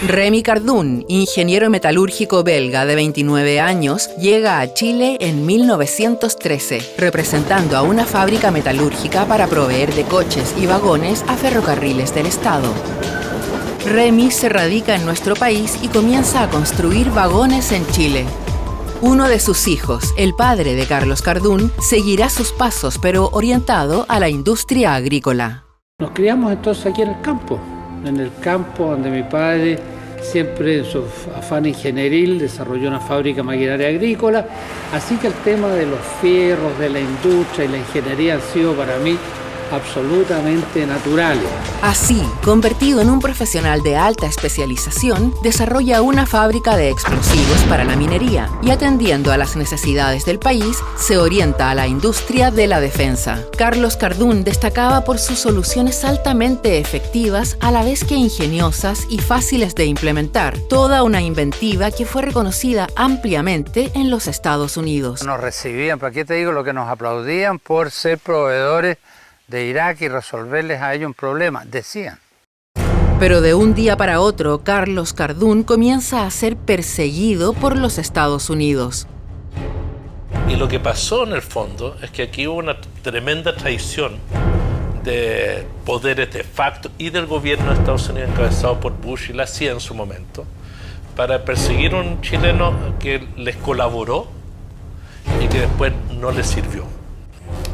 Remy Cardun, ingeniero metalúrgico belga de 29 años, llega a Chile en 1913, representando a una fábrica metalúrgica para proveer de coches y vagones a ferrocarriles del Estado. Remy se radica en nuestro país y comienza a construir vagones en Chile. Uno de sus hijos, el padre de Carlos Cardun, seguirá sus pasos, pero orientado a la industria agrícola. Nos criamos entonces aquí en el campo donde mi padre, siempre en su afán ingenieril, desarrolló una fábrica maquinaria agrícola, así que el tema de los fierros, de la industria y la ingeniería han sido para mí absolutamente naturales. Así, convertido en un profesional de alta especialización, desarrolla una fábrica de explosivos para la minería y, atendiendo a las necesidades del país, se orienta a la industria de la defensa. Carlos Cardun destacaba por sus soluciones altamente efectivas, a la vez que ingeniosas y fáciles de implementar, toda una inventiva que fue reconocida ampliamente en los Estados Unidos. Nos recibían, ¿para qué te digo lo que nos aplaudían por ser proveedores de Irak y resolverles a ellos un problema, decían. Pero de un día para otro, Carlos Cardun comienza a ser perseguido por los Estados Unidos. Y lo que pasó en el fondo es que aquí hubo una tremenda traición de poderes de facto y del gobierno de Estados Unidos encabezado por Bush y la CIA en su momento, para perseguir a un chileno que les colaboró y que después no les sirvió.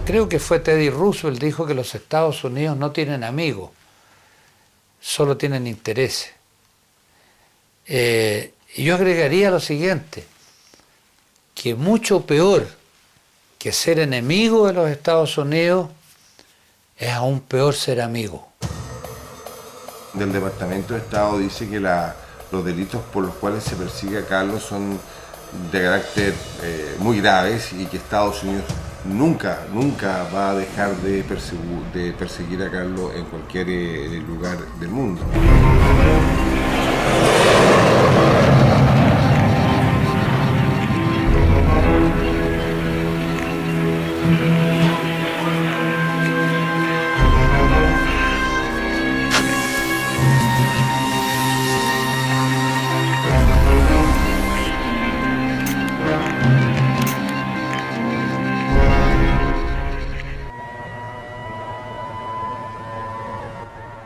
Creo que fue Teddy Roosevelt, dijo que los Estados Unidos no tienen amigos, solo tienen intereses. Y yo agregaría lo siguiente, que mucho peor que ser enemigo de los Estados Unidos es aún peor ser amigo. Del Departamento de Estado dice que los delitos por los cuales se persigue a Carlos son de carácter muy graves y que Estados Unidos nunca va a dejar de perseguir a Carlos en cualquier lugar del mundo.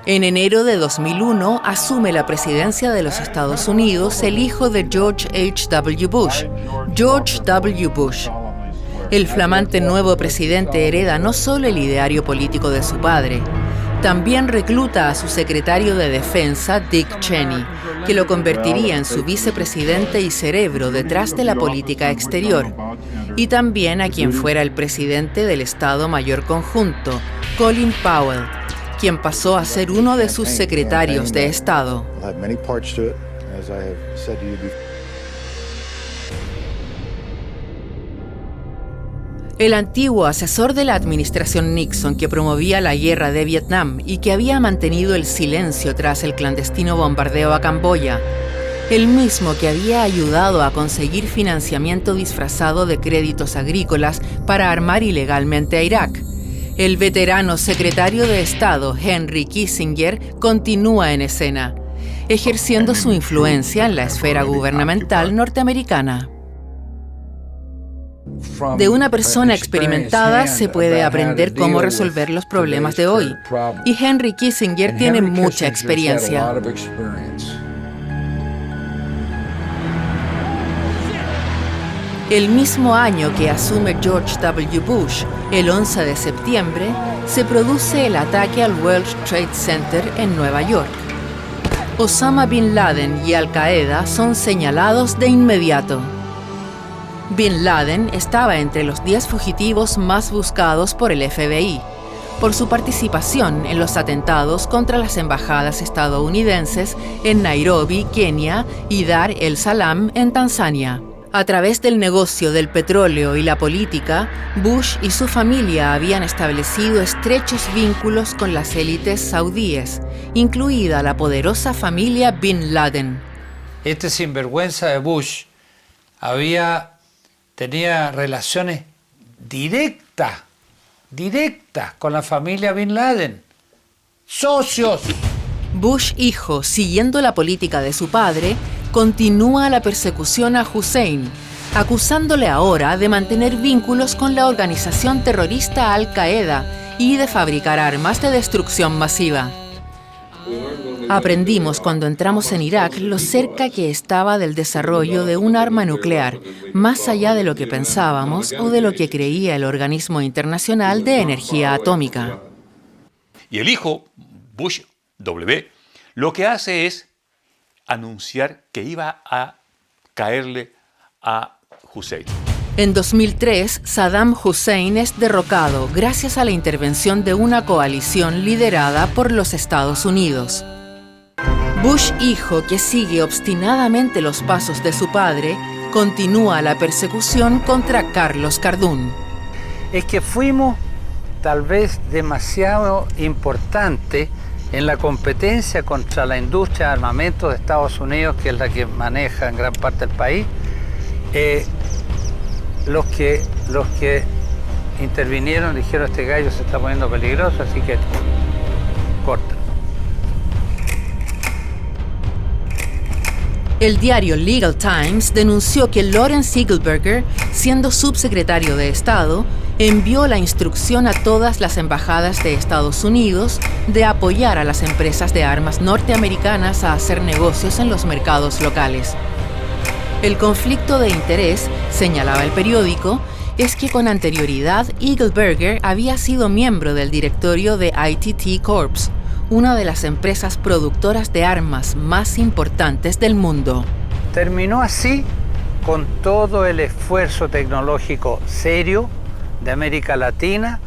En enero de 2001 asume la presidencia de los Estados Unidos el hijo de George H.W. Bush, George W. Bush. El flamante nuevo presidente hereda no solo el ideario político de su padre, también recluta a su secretario de Defensa, Dick Cheney, que lo convertiría en su vicepresidente y cerebro detrás de la política exterior, y también a quien fuera el presidente del Estado Mayor Conjunto, Colin Powell, quien pasó a ser uno de sus secretarios de Estado. El antiguo asesor de la administración Nixon, que promovía la guerra de Vietnam y que había mantenido el silencio tras el clandestino bombardeo a Camboya, el mismo que había ayudado a conseguir financiamiento disfrazado de créditos agrícolas para armar ilegalmente a Irak. El veterano secretario de Estado, Henry Kissinger, continúa en escena, ejerciendo su influencia en la esfera gubernamental norteamericana. De una persona experimentada se puede aprender cómo resolver los problemas de hoy, y Henry Kissinger tiene mucha experiencia. El mismo año que asume George W. Bush, el 11 de septiembre, se produce el ataque al World Trade Center en Nueva York. Osama Bin Laden y Al Qaeda son señalados de inmediato. Bin Laden estaba entre los 10 fugitivos más buscados por el FBI, por su participación en los atentados contra las embajadas estadounidenses en Nairobi, Kenia, y Dar el Salam, en Tanzania. A través del negocio del petróleo y la política, Bush y su familia habían establecido estrechos vínculos con las élites saudíes, incluida la poderosa familia Bin Laden. Este sinvergüenza de Bush tenía relaciones directas con la familia Bin Laden. Socios. Bush hijo, siguiendo la política de su padre, continúa la persecución a Hussein, acusándole ahora de mantener vínculos con la organización terrorista Al-Qaeda y de fabricar armas de destrucción masiva. Aprendimos cuando entramos en Irak lo cerca que estaba del desarrollo de un arma nuclear, más allá de lo que pensábamos o de lo que creía el Organismo Internacional de Energía Atómica. Y el hijo, Bush W, lo que hace es anunciar que iba a caerle a Hussein. En 2003, Saddam Hussein es derrocado gracias a la intervención de una coalición liderada por los Estados Unidos. Bush hijo, que sigue obstinadamente los pasos de su padre, continúa la persecución contra Carlos Cardún. Es que fuimos tal vez demasiado importantes en la competencia contra la industria de armamento de Estados Unidos, que es la que maneja en gran parte del país. Los que intervinieron dijeron: este gallo se está poniendo peligroso, así que corta. El diario Legal Times denunció que Lawrence Eagleburger, siendo subsecretario de Estado, envió la instrucción a todas las embajadas de Estados Unidos de apoyar a las empresas de armas norteamericanas a hacer negocios en los mercados locales. El conflicto de interés, señalaba el periódico, es que con anterioridad Eagleburger había sido miembro del directorio de ITT Corps, una de las empresas productoras de armas más importantes del mundo. Terminó así con todo el esfuerzo tecnológico serio de América Latina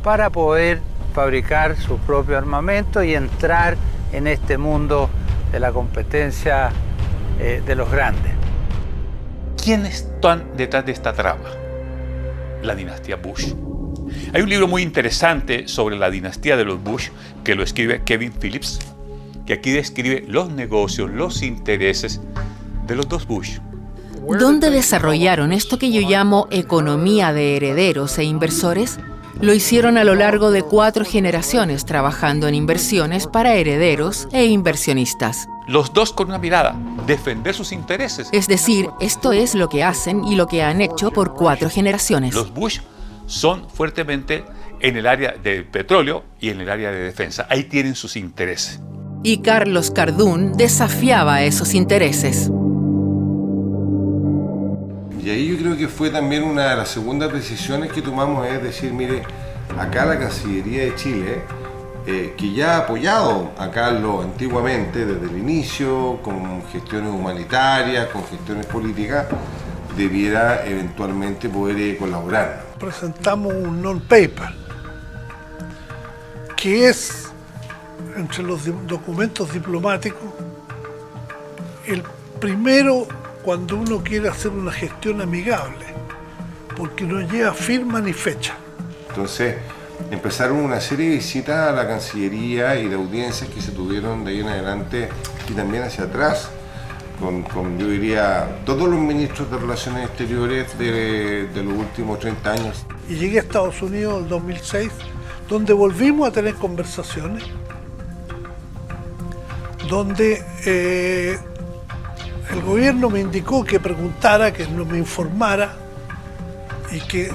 para poder fabricar su propio armamento y entrar en este mundo de la competencia de los grandes. ¿Quiénes están detrás de esta trama? La dinastía Bush. Hay un libro muy interesante sobre la dinastía de los Bush que lo escribe Kevin Phillips, que aquí describe los negocios, los intereses de los dos Bush. ¿Dónde desarrollaron esto que yo llamo economía de herederos e inversores? Lo hicieron a lo largo de 4 generaciones trabajando en inversiones para herederos e inversionistas. Los dos con una mirada, defender sus intereses. Es decir, esto es lo que hacen y lo que han hecho por 4 generaciones. Los Bush son fuertemente en el área de petróleo y en el área de defensa. Ahí tienen sus intereses. Y Carlos Cardún desafiaba esos intereses. Y ahí yo creo que fue también una de las segundas decisiones que tomamos, es decir, mire, acá la Cancillería de Chile, que ya ha apoyado a Carlos antiguamente desde el inicio, con gestiones humanitarias, con gestiones políticas, debiera eventualmente poder colaborar. Presentamos un non-paper, que es, entre los documentos diplomáticos, el primero cuando uno quiere hacer una gestión amigable, porque no lleva firma ni fecha. Entonces empezaron una serie de visitas a la Cancillería y de audiencias que se tuvieron de ahí en adelante y también hacia atrás, con yo diría, todos los ministros de Relaciones Exteriores de los últimos 30 años. Y llegué a Estados Unidos en el 2006, donde volvimos a tener conversaciones, donde el gobierno me indicó que preguntara, que no me informara y que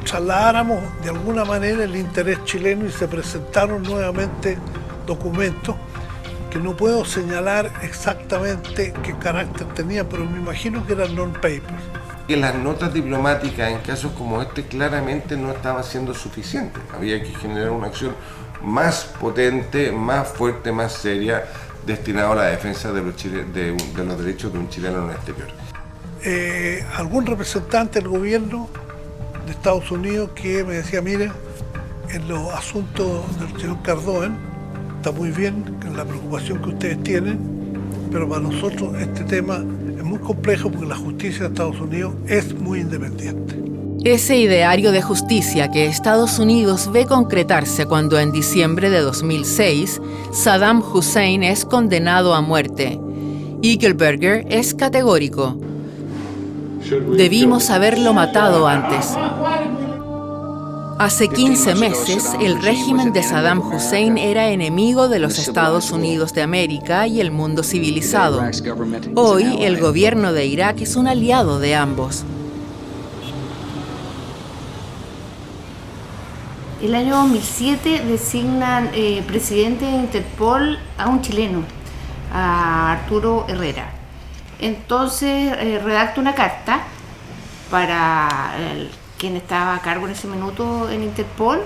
trasladáramos de alguna manera el interés chileno, y se presentaron nuevamente documentos que no puedo señalar exactamente qué carácter tenían, pero me imagino que eran non-papers. Que las notas diplomáticas en casos como este claramente no estaban siendo suficientes. Había que generar una acción más potente, más fuerte, más seria, destinada a la defensa de los derechos de un chileno en el exterior. Algún representante del gobierno de Estados Unidos que me decía: mire, en los asuntos del señor Cardón está muy bien la preocupación que ustedes tienen, pero para nosotros este tema es muy complejo porque la justicia de Estados Unidos es muy independiente. Ese ideario de justicia que Estados Unidos ve concretarse cuando en diciembre de 2006 Saddam Hussein es condenado a muerte. Eagleburger es Hace 15 meses, el régimen de Saddam Hussein era enemigo de los Estados Unidos de América y el mundo civilizado. Hoy, el gobierno de Irak es un aliado de ambos. El año 2007 designan presidente de Interpol a un chileno, a Arturo Herrera. Entonces redacta una carta para quien estaba a cargo en ese minuto en Interpol,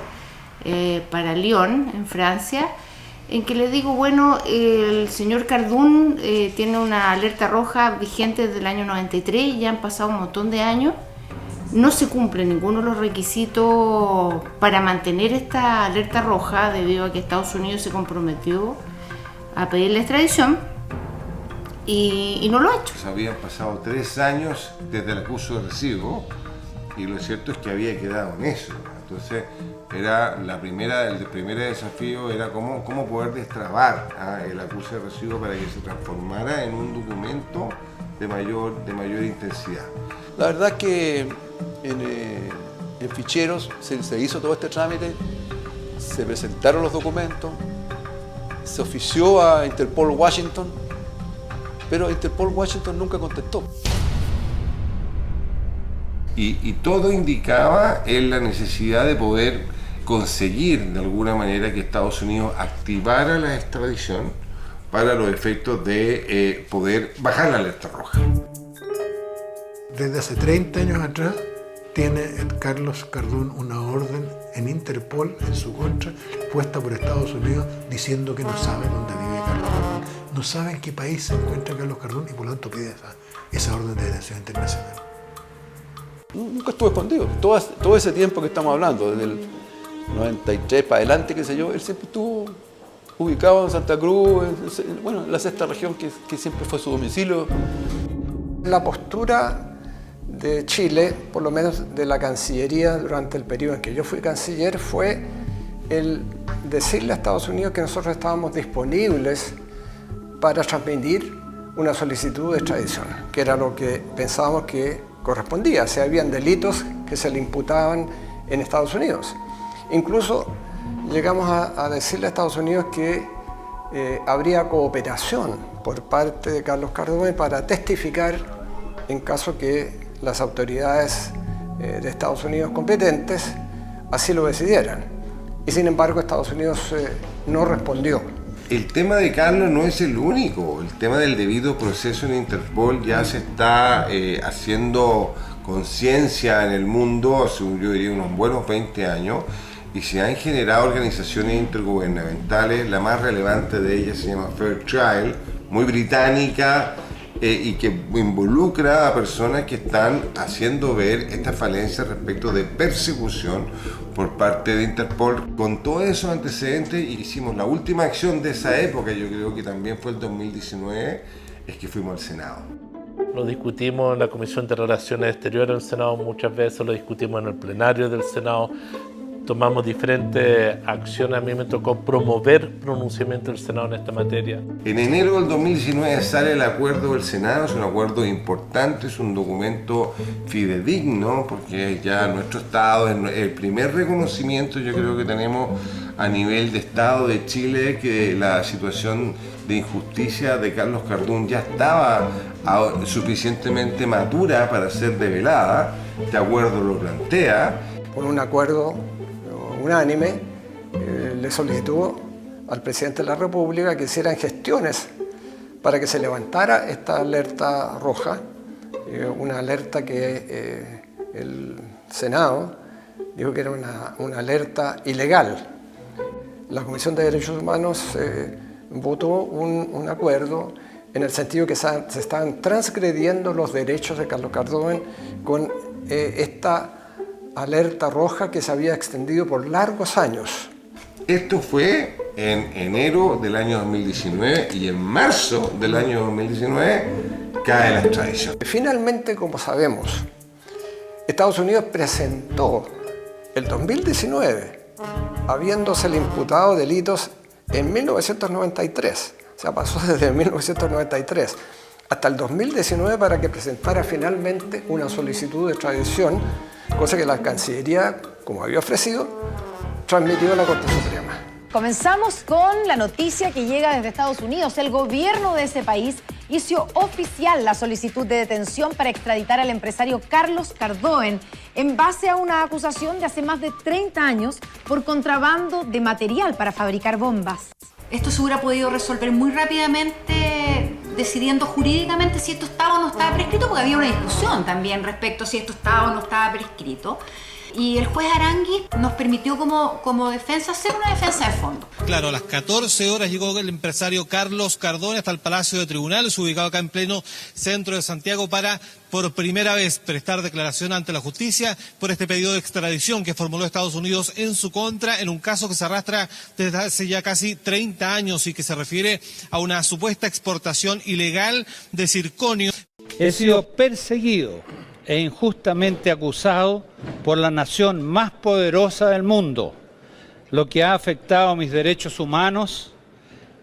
para Lyon, en Francia, en que le digo, bueno, el señor Cardún tiene una alerta roja vigente desde el año 93, ya han pasado un montón de años, no se cumple ninguno de los requisitos para mantener esta alerta roja, debido a que Estados Unidos se comprometió a pedir la extradición y no lo ha hecho. Habían pasado 3 años desde el acuso de recibo y lo cierto es que había quedado en eso. Entonces era el primer desafío era cómo poder destrabar el acuso de recibo para que se transformara en un documento de mayor intensidad. La verdad es que en ficheros se hizo todo este trámite, se presentaron los documentos, se ofició a Interpol Washington, pero Interpol Washington nunca contestó. Y todo indicaba en la necesidad de poder conseguir de alguna manera que Estados Unidos activara la extradición para los efectos de poder bajar la alerta roja. Desde hace 30 años atrás tiene Carlos Cardún una orden en Interpol en su contra puesta por Estados Unidos diciendo que no sabe dónde vive Carlos Cardún. No sabe en qué país se encuentra Carlos Cardún y por lo tanto pide esa orden de detención internacional. Nunca estuvo escondido. Todo ese tiempo que estamos hablando, desde el 93 para adelante, qué sé yo, él siempre estuvo ubicado en Santa Cruz, en la sexta región que siempre fue su domicilio. La postura de Chile, por lo menos de la Cancillería durante el periodo en que yo fui canciller, fue el decirle a Estados Unidos que nosotros estábamos disponibles para transmitir una solicitud de extradición, que era lo que pensábamos que correspondía, si habían delitos que se le imputaban en Estados Unidos. Incluso llegamos a decirle a Estados Unidos que habría cooperación por parte de Carlos Cardún para testificar en caso que las autoridades de Estados Unidos competentes así lo decidieran. Y sin embargo Estados Unidos no respondió. El tema de Carlos no es el único. El tema del debido proceso en Interpol ya se está haciendo conciencia en el mundo hace, yo diría, unos buenos 20 años, y se han generado organizaciones intergubernamentales. La más relevante de ellas se llama Fair Trial, muy británica, y que involucra a personas que están haciendo ver esta falencia respecto de persecución por parte de Interpol. Con todos esos antecedentes hicimos la última acción de esa época, yo creo que también fue el 2019, es que fuimos al Senado. Lo discutimos en la Comisión de Relaciones Exteriores del Senado muchas veces, lo discutimos en el plenario del Senado, tomamos diferentes acciones. A mí me tocó promover pronunciamiento del Senado en esta materia. En enero del 2019 sale el acuerdo del Senado, es un acuerdo importante, es un documento fidedigno, porque ya nuestro Estado es el primer reconocimiento, yo creo que tenemos a nivel de Estado de Chile, que la situación de injusticia de Carlos Cardún ya estaba suficientemente madura para ser develada. Este acuerdo lo plantea. Por un acuerdo unánime, le solicitó al presidente de la República que hicieran gestiones para que se levantara esta alerta roja, una alerta que el Senado dijo que era una alerta ilegal. La Comisión de Derechos Humanos votó un acuerdo en el sentido que se estaban transgrediendo los derechos de Carlos Cardún con esta alerta roja que se había extendido por largos años. Esto fue en enero del año 2019 y en marzo del año 2019 cae la extradición. Finalmente, como sabemos, Estados Unidos presentó el 2019, habiéndosele imputado delitos en 1993, o sea, pasó desde 1993 hasta el 2019 para que presentara finalmente una solicitud de extradición, cosa que la Cancillería, como había ofrecido, transmitió a la Corte Suprema. Comenzamos con la noticia que llega desde Estados Unidos. El gobierno de ese país hizo oficial la solicitud de detención para extraditar al empresario Carlos Cardoen en base a una acusación de hace más de 30 años por contrabando de material para fabricar bombas. Esto se hubiera podido resolver muy rápidamente decidiendo jurídicamente si esto estaba o no estaba prescrito, porque había una discusión también respecto a si esto estaba o no estaba prescrito. Y el juez Arangui nos permitió como defensa hacer una defensa de fondo. Claro, a las 14 horas llegó el empresario Carlos Cardoen hasta el Palacio de Tribunales, ubicado acá en pleno centro de Santiago, para por primera vez prestar declaración ante la justicia por este pedido de extradición que formuló Estados Unidos en su contra en un caso que se arrastra desde hace ya casi 30 años y que se refiere a una supuesta exportación ilegal de zirconio. He sido perseguido e injustamente acusado por la nación más poderosa del mundo, lo que ha afectado mis derechos humanos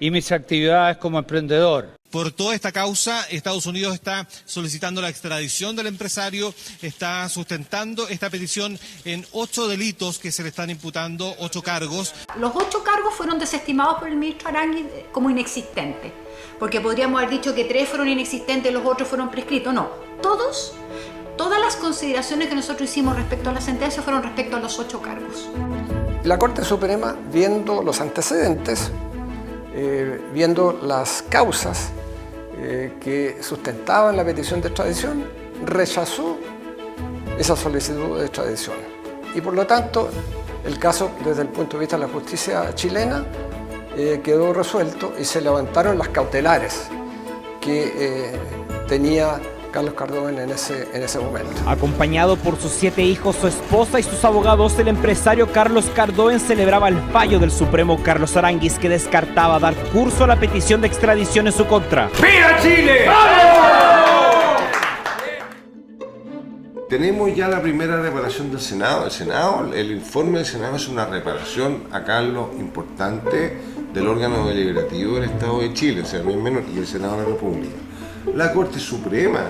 y mis actividades como emprendedor. Por toda esta causa, Estados Unidos está solicitando la extradición del empresario, está sustentando esta petición en 8 delitos que se le están imputando, 8 cargos. Los 8 cargos fueron desestimados por el ministro Arangui como inexistentes, porque podríamos haber dicho que 3 fueron inexistentes y los otros fueron prescritos. No, todas las consideraciones que nosotros hicimos respecto a la sentencia fueron respecto a los 8 cargos. La Corte Suprema, viendo los antecedentes, viendo las causas que sustentaban la petición de extradición, rechazó esa solicitud de extradición. Y por lo tanto, el caso, desde el punto de vista de la justicia chilena, quedó resuelto y se levantaron las cautelares que tenía Carlos Cardoen en ese momento. Acompañado por sus 7 hijos, su esposa y sus abogados, el empresario Carlos Cardoen celebraba el fallo del Supremo Carlos Aranguis, que descartaba dar curso a la petición de extradición en su contra. ¡Viva Chile! ¡Vamos! Tenemos ya la primera reparación del Senado. El informe del Senado es una reparación a Carlos importante del órgano deliberativo del Estado de Chile, o sea, no es menor, y el Senado de la República. La Corte Suprema,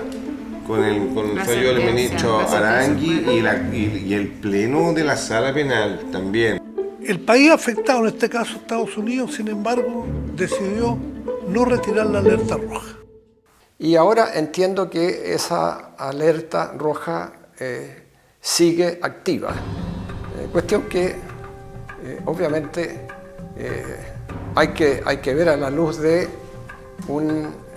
con el fallo del ministro Arangui y el pleno de la Sala Penal también. El país afectado, en este caso Estados Unidos, sin embargo, decidió no retirar la alerta roja. Y ahora entiendo que esa alerta roja sigue activa. Cuestión que obviamente hay que ver a la luz de un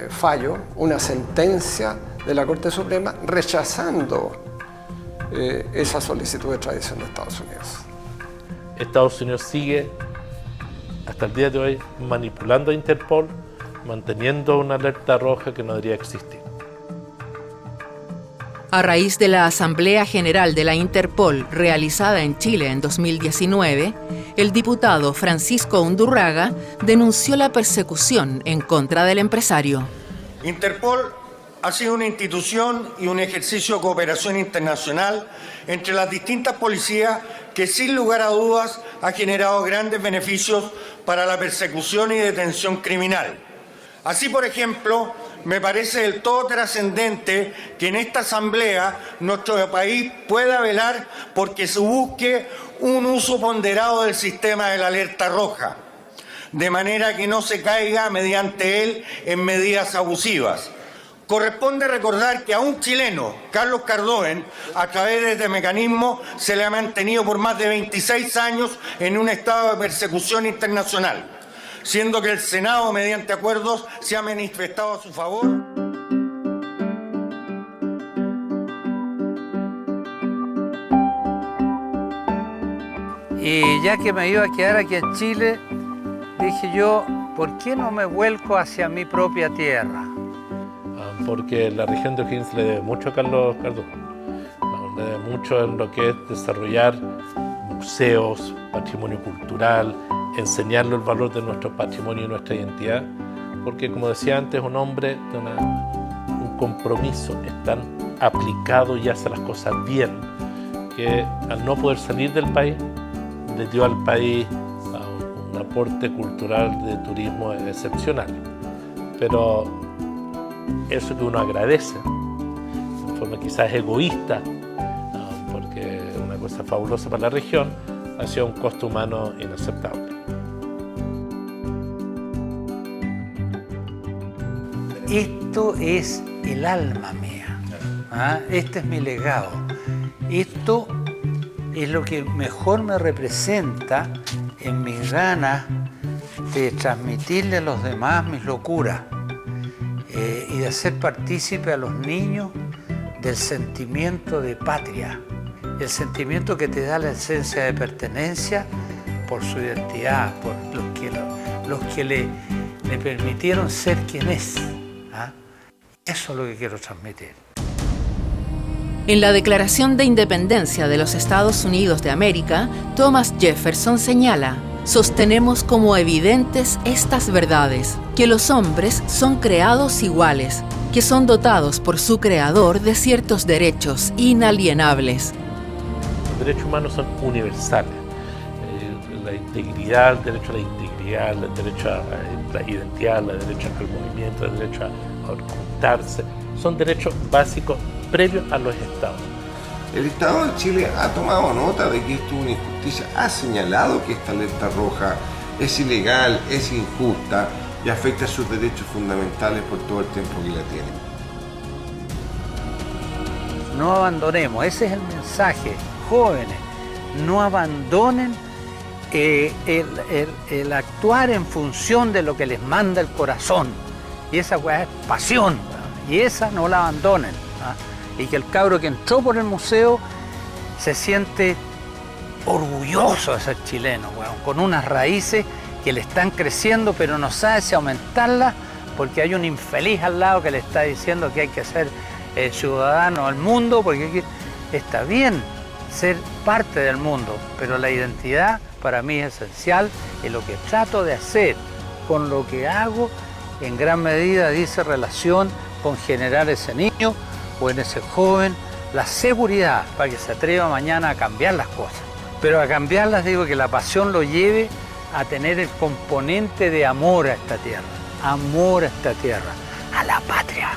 fallo, una sentencia de la Corte Suprema rechazando esa solicitud de extradición de Estados Unidos. Estados Unidos sigue hasta el día de hoy manipulando a Interpol, manteniendo una alerta roja que no debería existir. A raíz de la Asamblea General de la Interpol realizada en Chile en 2019, el diputado Francisco Undurraga denunció la persecución en contra del empresario. Interpol ha sido una institución y un ejercicio de cooperación internacional entre las distintas policías que sin lugar a dudas ha generado grandes beneficios para la persecución y detención criminal. Así, por ejemplo, me parece del todo trascendente que en esta asamblea nuestro país pueda velar porque se busque un uso ponderado del sistema de la alerta roja, de manera que no se caiga mediante él en medidas abusivas. Corresponde recordar que a un chileno, Carlos Cardoen, a través de este mecanismo se le ha mantenido por más de 26 años en un estado de persecución internacional, siendo que el Senado, mediante acuerdos, se ha manifestado a su favor. Y ya que me iba a quedar aquí en Chile, dije yo, ¿por qué no me vuelco hacia mi propia tierra? Porque la región de O'Higgins le debe mucho a Carlos Cardoen. Le debe mucho en lo que es desarrollar museos, patrimonio cultural, enseñarle el valor de nuestro patrimonio y nuestra identidad, porque como decía antes, un hombre de un compromiso, es tan aplicado y hace las cosas bien, que al no poder salir del país, le dio al país un aporte cultural de turismo excepcional. Pero eso que uno agradece, de forma quizás egoísta, porque es una cosa fabulosa para la región, ha sido un costo humano inaceptable. Esto es el alma mía, este es mi legado, esto es lo que mejor me representa en mis ganas de transmitirle a los demás mis locuras y de hacer partícipe a los niños del sentimiento de patria, el sentimiento que te da la esencia de pertenencia por su identidad, por los que le permitieron ser quien es. Eso es lo que quiero transmitir. En la Declaración de Independencia de los Estados Unidos de América, Thomas Jefferson señala: sostenemos como evidentes estas verdades, que los hombres son creados iguales, que son dotados por su creador de ciertos derechos inalienables. Los derechos humanos son universales. La integridad, el derecho a la integridad, el derecho a la identidad, el derecho al movimiento, el derecho a ocultarse, son derechos básicos previos a los estados. El Estado de Chile ha tomado nota de que esto es una injusticia, ha señalado que esta alerta roja es ilegal, es injusta y afecta sus derechos fundamentales por todo el tiempo que la tienen. No abandonemos, ese es el mensaje, jóvenes, no abandonen el actuar en función de lo que les manda el corazón. Y esa weá es pasión, y esa no la abandonen. Y que el cabro que entró por el museo se siente orgulloso de ser chileno, weón, con unas raíces que le están creciendo, pero no sabe si aumentarlas porque hay un infeliz al lado que le está diciendo que hay que ser ciudadano del mundo, porque está bien ser parte del mundo, pero la identidad para mí es esencial y lo que trato de hacer con lo que hago en gran medida dice relación con generar ese niño o en ese joven la seguridad para que se atreva mañana a cambiar las cosas. Pero a cambiarlas digo que la pasión lo lleve a tener el componente de amor a esta tierra, a la patria.